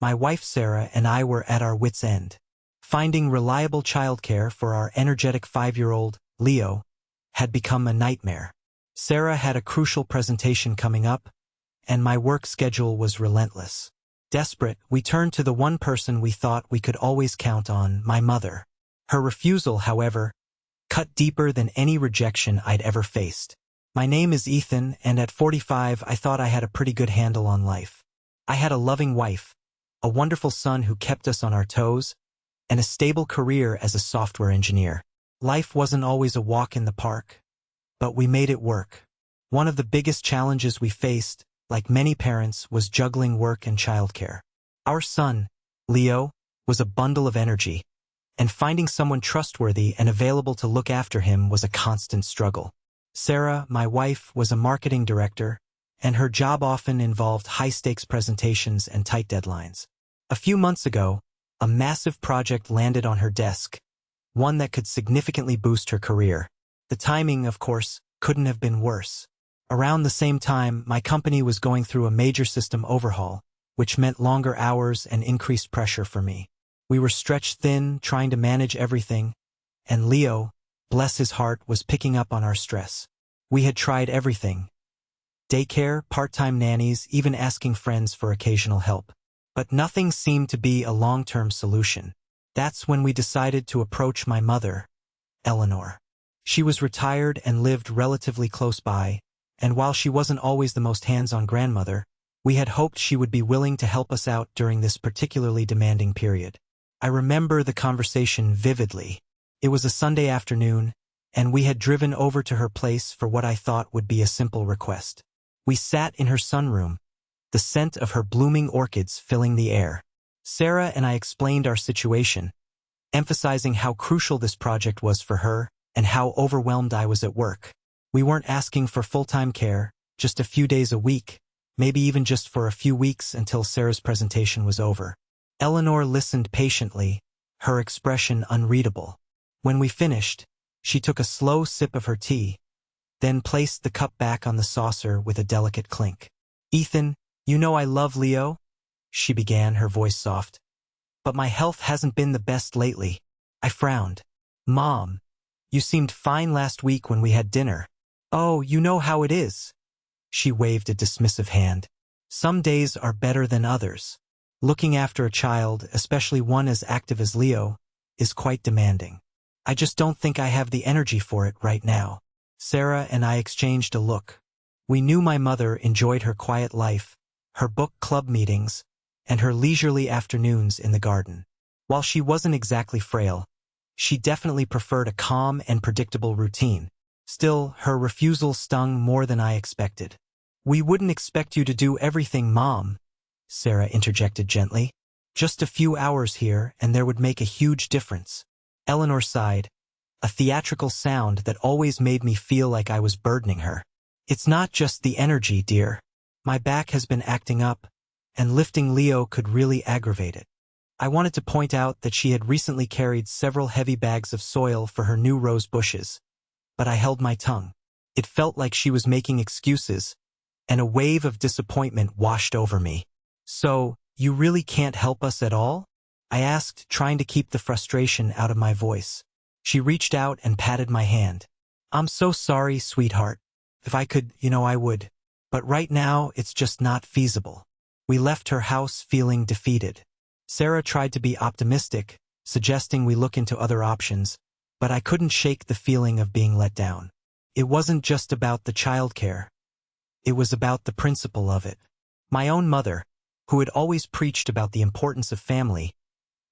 My wife Sarah and I were at our wits' end. Finding reliable childcare for our energetic 5-year-old, Leo, had become a nightmare. Sarah had a crucial presentation coming up, and my work schedule was relentless. Desperate, we turned to the one person we thought we could always count on, my mother. Her refusal, however, cut deeper than any rejection I'd ever faced. My name is Ethan, and at 45 I thought I had a pretty good handle on life. I had a loving wife, a wonderful son who kept us on our toes, and a stable career as a software engineer. Life wasn't always a walk in the park, but we made it work. One of the biggest challenges we faced, like many parents, was juggling work and childcare. Our son, Leo, was a bundle of energy, and finding someone trustworthy and available to look after him was a constant struggle. Sarah, my wife, was a marketing director, and her job often involved high-stakes presentations and tight deadlines. A few months ago, a massive project landed on her desk, one that could significantly boost her career. The timing, of course, couldn't have been worse. Around the same time, my company was going through a major system overhaul, which meant longer hours and increased pressure for me. We were stretched thin, trying to manage everything, and Leo, bless his heart, was picking up on our stress. We had tried everything: daycare, part-time nannies, even asking friends for occasional help. But nothing seemed to be a long-term solution. That's when we decided to approach my mother, Eleanor. She was retired and lived relatively close by, and while she wasn't always the most hands-on grandmother, we had hoped she would be willing to help us out during this particularly demanding period. I remember the conversation vividly. It was a Sunday afternoon, and we had driven over to her place for what I thought would be a simple request. We sat in her sunroom, the scent of her blooming orchids filling the air. Sarah and I explained our situation, emphasizing how crucial this project was for her and how overwhelmed I was at work. We weren't asking for full-time care, just a few days a week, maybe even just for a few weeks until Sarah's presentation was over. Eleanor listened patiently, her expression unreadable. When we finished, she took a slow sip of her tea, then placed the cup back on the saucer with a delicate clink. "Ethan, you know I love Leo," she began, her voice soft. "But my health hasn't been the best lately." I frowned. "Mom, you seemed fine last week when we had dinner." "Oh, you know how it is." She waved a dismissive hand. "Some days are better than others. Looking after a child, especially one as active as Leo, is quite demanding. I just don't think I have the energy for it right now." Sarah and I exchanged a look. We knew my mother enjoyed her quiet life, her book club meetings, and her leisurely afternoons in the garden. While she wasn't exactly frail, she definitely preferred a calm and predictable routine. Still, her refusal stung more than I expected. "We wouldn't expect you to do everything, Mom," Sarah interjected gently. "Just a few hours here, and there would make a huge difference." Eleanor sighed, a theatrical sound that always made me feel like I was burdening her. "It's not just the energy, dear. My back has been acting up, and lifting Leo could really aggravate it." I wanted to point out that she had recently carried several heavy bags of soil for her new rose bushes, but I held my tongue. It felt like she was making excuses, and a wave of disappointment washed over me. "So, you really can't help us at all?" I asked, trying to keep the frustration out of my voice. She reached out and patted my hand. "I'm so sorry, sweetheart. If I could, I would. But right now, it's just not feasible." We left her house feeling defeated. Sarah tried to be optimistic, suggesting we look into other options, but I couldn't shake the feeling of being let down. It wasn't just about the childcare. It was about the principle of it. My own mother, who had always preached about the importance of family,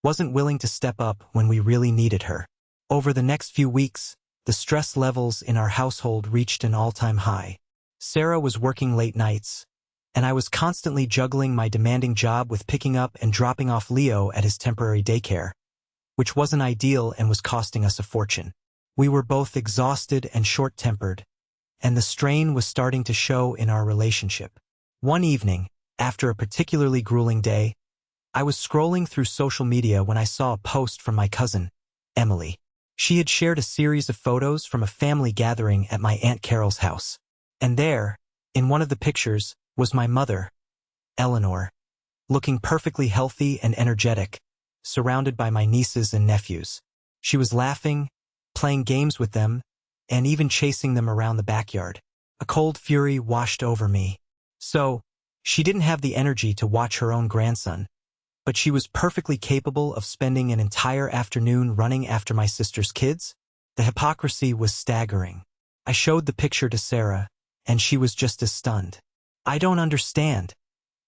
wasn't willing to step up when we really needed her. Over the next few weeks, the stress levels in our household reached an all-time high. Sarah was working late nights, and I was constantly juggling my demanding job with picking up and dropping off Leo at his temporary daycare, which wasn't ideal and was costing us a fortune. We were both exhausted and short-tempered, and the strain was starting to show in our relationship. One evening, after a particularly grueling day, I was scrolling through social media when I saw a post from my cousin, Emily. She had shared a series of photos from a family gathering at my Aunt Carol's house. And there, in one of the pictures, was my mother, Eleanor, looking perfectly healthy and energetic, surrounded by my nieces and nephews. She was laughing, playing games with them, and even chasing them around the backyard. A cold fury washed over me. So, she didn't have the energy to watch her own grandson, but she was perfectly capable of spending an entire afternoon running after my sister's kids? The hypocrisy was staggering. I showed the picture to Sarah, and she was just as stunned. "I don't understand,"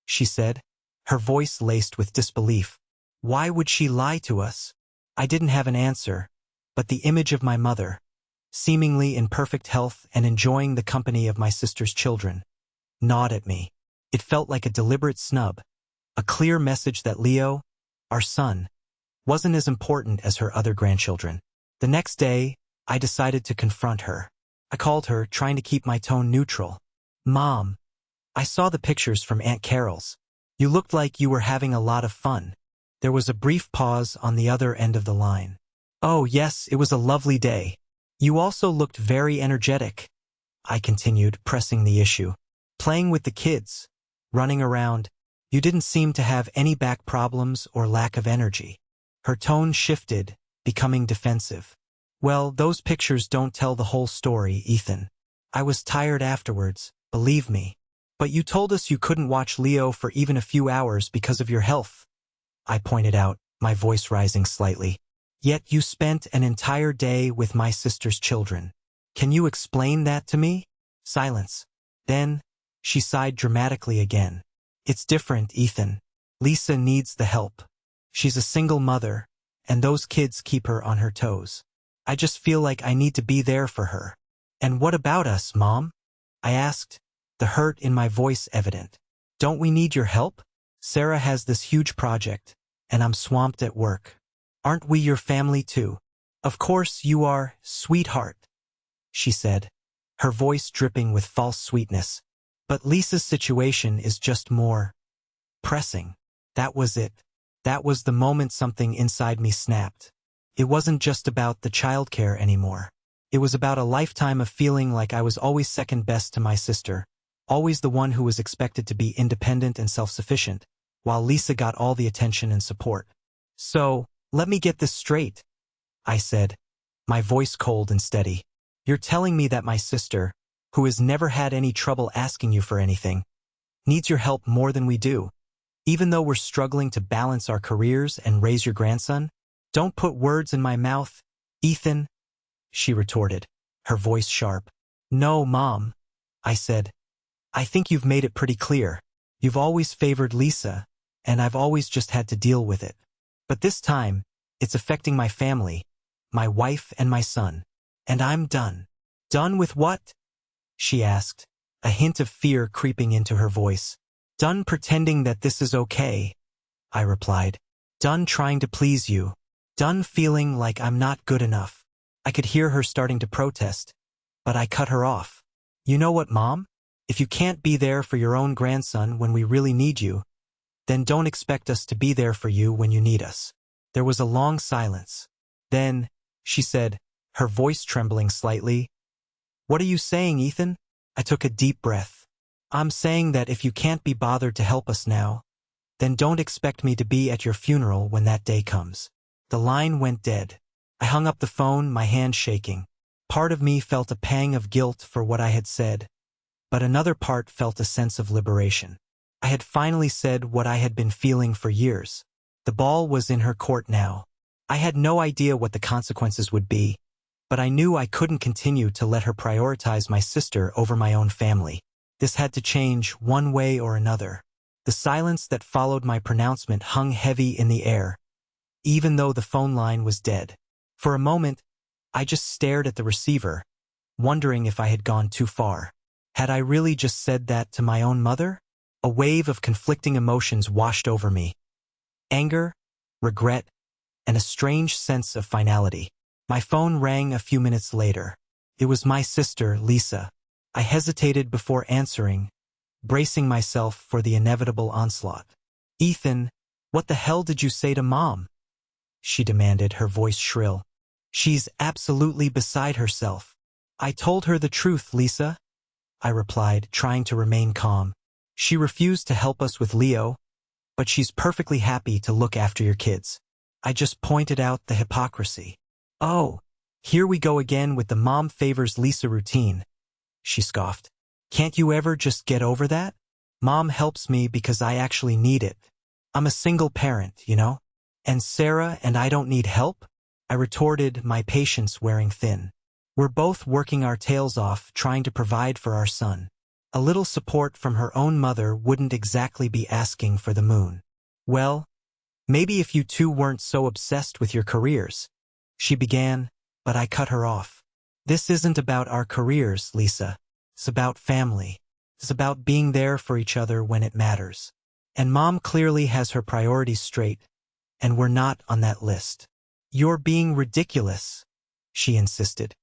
she said, her voice laced with disbelief. "Why would she lie to us?" I didn't have an answer, but the image of my mother, seemingly in perfect health and enjoying the company of my sister's children, gnawed at me. It felt like a deliberate snub, a clear message that Leo, our son, wasn't as important as her other grandchildren. The next day, I decided to confront her. I called her, trying to keep my tone neutral. "Mom, I saw the pictures from Aunt Carol's. You looked like you were having a lot of fun." There was a brief pause on the other end of the line. "Oh, yes, it was a lovely day. You also looked very energetic," I continued, pressing the issue. "Playing with the kids, running around. You didn't seem to have any back problems or lack of energy." Her tone shifted, becoming defensive. "Well, those pictures don't tell the whole story, Ethan. I was tired afterwards, believe me. But you told us you couldn't watch Leo for even a few hours because of your health," I pointed out, my voice rising slightly. "Yet you spent an entire day with my sister's children. Can you explain that to me?" Silence. Then, she sighed dramatically again. "It's different, Ethan. Lisa needs the help. She's a single mother, and those kids keep her on her toes. I just feel like I need to be there for her." "And what about us, Mom?" I asked, the hurt in my voice evident. "Don't we need your help? Sarah has this huge project, and I'm swamped at work. Aren't we your family too?" "Of course you are, sweetheart," she said, her voice dripping with false sweetness. "But Lisa's situation is just more pressing." That was it. That was the moment something inside me snapped. It wasn't just about the childcare anymore. It was about a lifetime of feeling like I was always second best to my sister, always the one who was expected to be independent and self-sufficient, while Lisa got all the attention and support. "So, let me get this straight," I said, my voice cold and steady. "You're telling me that my sister, who has never had any trouble asking you for anything, needs your help more than we do, even though we're struggling to balance our careers and raise your grandson? Don't put words in my mouth, Ethan," she retorted, her voice sharp. "No, Mom," I said. "I think you've made it pretty clear. You've always favored Lisa, and I've always just had to deal with it. But this time, it's affecting my family, my wife and my son. And I'm done." "Done with what?" she asked, a hint of fear creeping into her voice. "Done pretending that this is okay," I replied. "Done trying to please you. Done feeling like I'm not good enough." I could hear her starting to protest, but I cut her off. "You know what, Mom? If you can't be there for your own grandson when we really need you, then don't expect us to be there for you when you need us." There was a long silence. Then, she said, her voice trembling slightly, "What are you saying, Ethan?" I took a deep breath. "I'm saying that if you can't be bothered to help us now, then don't expect me to be at your funeral when that day comes." The line went dead. I hung up the phone, my hand shaking. Part of me felt a pang of guilt for what I had said, but another part felt a sense of liberation. I had finally said what I had been feeling for years. The ball was in her court now. I had no idea what the consequences would be, but I knew I couldn't continue to let her prioritize my sister over my own family. This had to change one way or another. The silence that followed my pronouncement hung heavy in the air, even though the phone line was dead. For a moment, I just stared at the receiver, wondering if I had gone too far. Had I really just said that to my own mother? A wave of conflicting emotions washed over me. Anger, regret, and a strange sense of finality. My phone rang a few minutes later. It was my sister, Lisa. I hesitated before answering, bracing myself for the inevitable onslaught. "Ethan, what the hell did you say to Mom?" she demanded, her voice shrill. "She's absolutely beside herself." "I told her the truth, Lisa," I replied, trying to remain calm. "She refused to help us with Leo, but she's perfectly happy to look after your kids. I just pointed out the hypocrisy. Oh, here we go again with the mom favors Lisa routine, she scoffed. Can't you ever just get over that? Mom helps me because I actually need it. I'm a single parent, you know? And Sarah and I don't need help? I retorted, my patience wearing thin. We're both working our tails off trying to provide for our son. A little support from her own mother wouldn't exactly be asking for the moon. Well, maybe if you two weren't so obsessed with your careers, she began, but I cut her off. This isn't about our careers, Lisa. It's about family. It's about being there for each other when it matters. And Mom clearly has her priorities straight, and we're not on that list. You're being ridiculous, she insisted.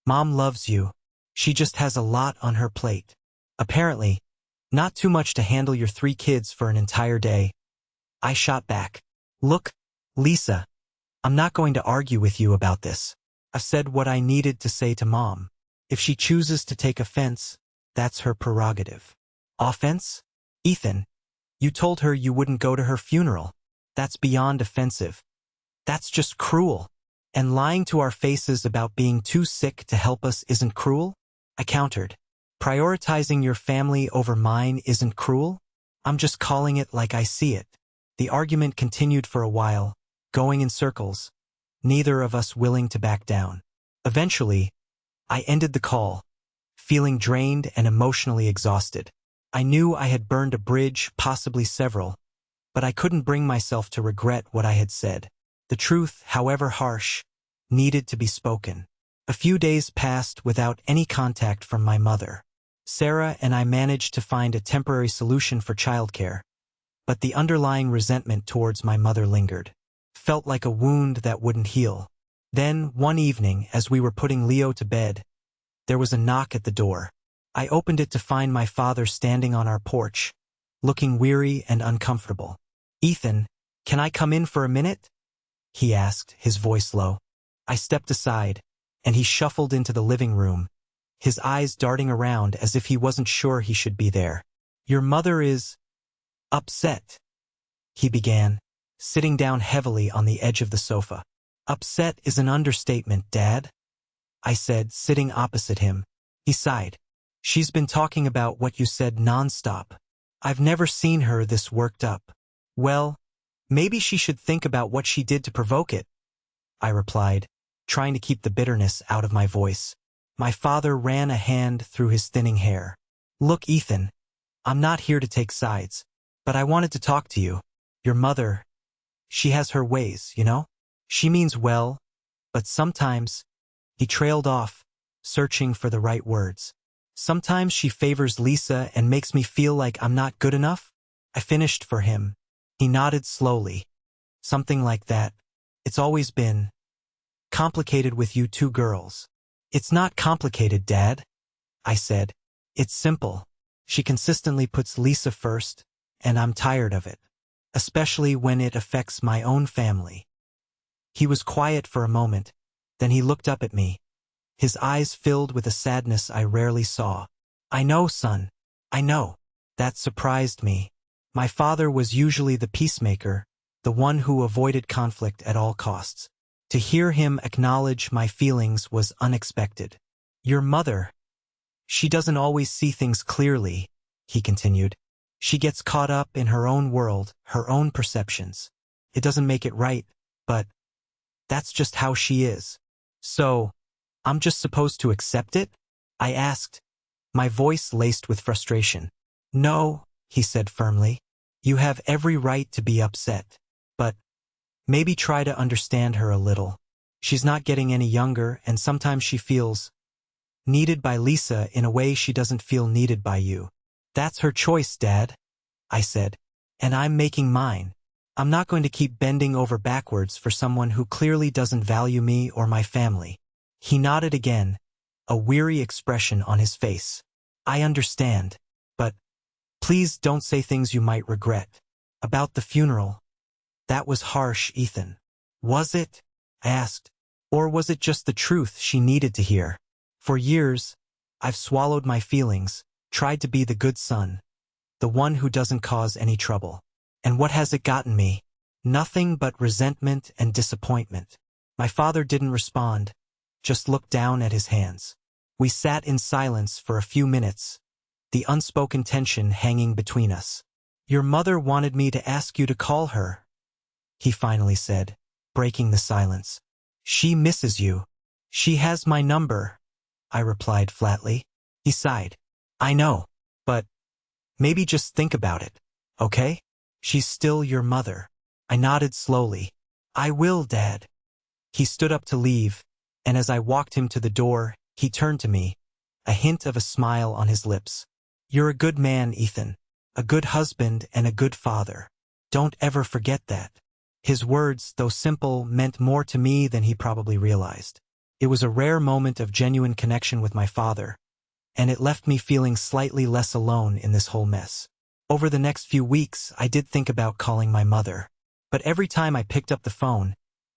Mom loves you. She just has a lot on her plate. Apparently, not too much to handle your 3 kids for an entire day. I shot back. Look, Lisa, I'm not going to argue with you about this. I've said what I needed to say to Mom. If she chooses to take offense, that's her prerogative. Offense? Ethan, you told her you wouldn't go to her funeral. That's beyond offensive. That's just cruel. And lying to our faces about being too sick to help us isn't cruel? I countered. Prioritizing your family over mine isn't cruel? I'm just calling it like I see it. The argument continued for a while, going in circles, neither of us willing to back down. Eventually, I ended the call, feeling drained and emotionally exhausted. I knew I had burned a bridge, possibly several, but I couldn't bring myself to regret what I had said. The truth, however harsh, needed to be spoken. A few days passed without any contact from my mother. Sarah and I managed to find a temporary solution for childcare, but the underlying resentment towards my mother lingered. Felt like a wound that wouldn't heal. Then, one evening, as we were putting Leo to bed, there was a knock at the door. I opened it to find my father standing on our porch, looking weary and uncomfortable. Ethan, can I come in for a minute? He asked, his voice low. I stepped aside, and he shuffled into the living room, his eyes darting around as if he wasn't sure he should be there. Your mother is upset, he began, sitting down heavily on the edge of the sofa. Upset is an understatement, Dad, I said, sitting opposite him. He sighed. She's been talking about what you said nonstop. I've never seen her this worked up. Well, maybe she should think about what she did to provoke it, I replied, trying to keep the bitterness out of my voice. My father ran a hand through his thinning hair. Look, Ethan, I'm not here to take sides, but I wanted to talk to you. Your mother, she has her ways, you know? She means well, but sometimes, he trailed off, searching for the right words. Sometimes she favors Lisa and makes me feel like I'm not good enough. I finished for him. He nodded slowly. Something like that. It's always been complicated with you 2 girls. It's not complicated, Dad, I said. It's simple. She consistently puts Lisa first, and I'm tired of it, especially when it affects my own family. He was quiet for a moment, then he looked up at me, his eyes filled with a sadness I rarely saw. I know, son. I know. That surprised me. My father was usually the peacemaker, the one who avoided conflict at all costs. To hear him acknowledge my feelings was unexpected. Your mother, she doesn't always see things clearly, he continued. She gets caught up in her own world, her own perceptions. It doesn't make it right, but that's just how she is. So, I'm just supposed to accept it? I asked, my voice laced with frustration. No, he said firmly. You have every right to be upset. But maybe try to understand her a little. She's not getting any younger, and sometimes she feels needed by Lisa in a way she doesn't feel needed by you. That's her choice, Dad, I said. And I'm making mine. I'm not going to keep bending over backwards for someone who clearly doesn't value me or my family. He nodded again, a weary expression on his face. I understand, but please don't say things you might regret. About the funeral. That was harsh, Ethan. Was it? I asked. Or was it just the truth she needed to hear? For years, I've swallowed my feelings, tried to be the good son, the one who doesn't cause any trouble. And what has it gotten me? Nothing but resentment and disappointment. My father didn't respond, just looked down at his hands. We sat in silence for a few minutes, the unspoken tension hanging between us. Your mother wanted me to ask you to call her, he finally said, breaking the silence. She misses you. She has my number, I replied flatly. He sighed. I know, but maybe just think about it, okay? She's still your mother. I nodded slowly. I will, Dad. He stood up to leave, and as I walked him to the door, he turned to me, a hint of a smile on his lips. You're a good man, Ethan. A good husband and a good father. Don't ever forget that. His words, though simple, meant more to me than he probably realized. It was a rare moment of genuine connection with my father, and it left me feeling slightly less alone in this whole mess. Over the next few weeks, I did think about calling my mother, but every time I picked up the phone,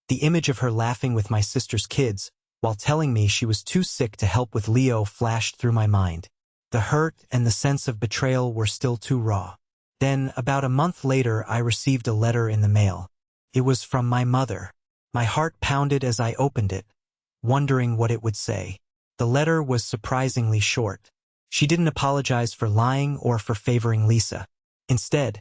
the image of her laughing with my sister's kids while telling me she was too sick to help with Leo flashed through my mind. The hurt and the sense of betrayal were still too raw. Then, about a month later, I received a letter in the mail. It was from my mother. My heart pounded as I opened it, wondering what it would say. The letter was surprisingly short. She didn't apologize for lying or for favoring Lisa. Instead,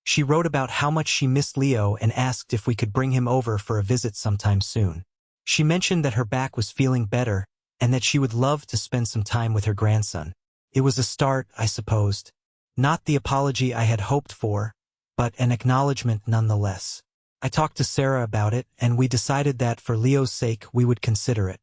she wrote about how much she missed Leo and asked if we could bring him over for a visit sometime soon. She mentioned that her back was feeling better and that she would love to spend some time with her grandson. It was a start, I supposed. Not the apology I had hoped for, but an acknowledgement nonetheless. I talked to Sarah about it, and we decided that for Leo's sake we would consider it.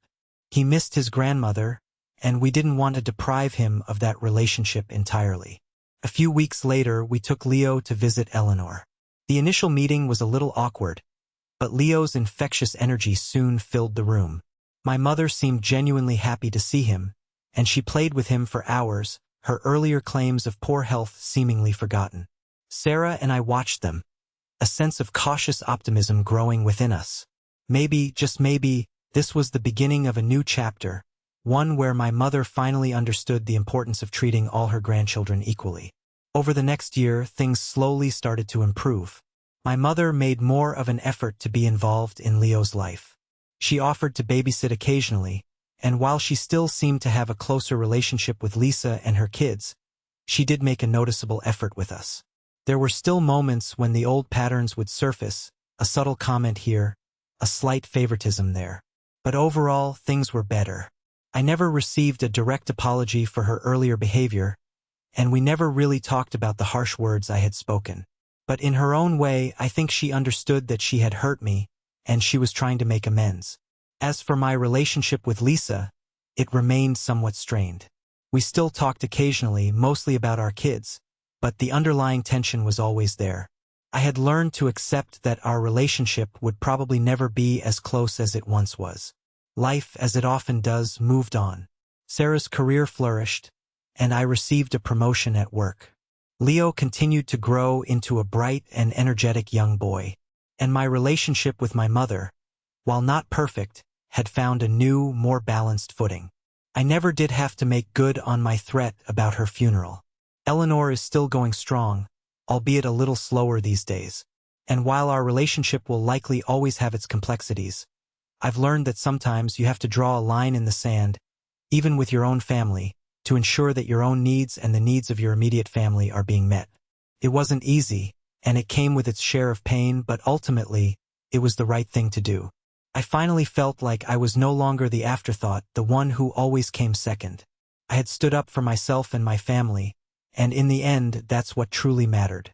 He missed his grandmother, and we didn't want to deprive him of that relationship entirely. A few weeks later, we took Leo to visit Eleanor. The initial meeting was a little awkward, but Leo's infectious energy soon filled the room. My mother seemed genuinely happy to see him, and she played with him for hours, her earlier claims of poor health seemingly forgotten. Sarah and I watched them, a sense of cautious optimism growing within us. Maybe, just maybe, this was the beginning of a new chapter, one where my mother finally understood the importance of treating all her grandchildren equally. Over the next year, things slowly started to improve. My mother made more of an effort to be involved in Leo's life. She offered to babysit occasionally, and while she still seemed to have a closer relationship with Lisa and her kids, she did make a noticeable effort with us. There were still moments when the old patterns would surface, a subtle comment here, a slight favoritism there. But overall, things were better. I never received a direct apology for her earlier behavior, and we never really talked about the harsh words I had spoken. But in her own way, I think she understood that she had hurt me, and she was trying to make amends. As for my relationship with Lisa, it remained somewhat strained. We still talked occasionally, mostly about our kids, but the underlying tension was always there. I had learned to accept that our relationship would probably never be as close as it once was. Life, as it often does, moved on. Sarah's career flourished, and I received a promotion at work. Leo continued to grow into a bright and energetic young boy, and my relationship with my mother, while not perfect, had found a new, more balanced footing. I never did have to make good on my threat about her funeral. Eleanor is still going strong, albeit a little slower these days. And while our relationship will likely always have its complexities, I've learned that sometimes you have to draw a line in the sand, even with your own family, to ensure that your own needs and the needs of your immediate family are being met. It wasn't easy, and it came with its share of pain, but ultimately, it was the right thing to do. I finally felt like I was no longer the afterthought, the one who always came second. I had stood up for myself and my family, and in the end, that's what truly mattered.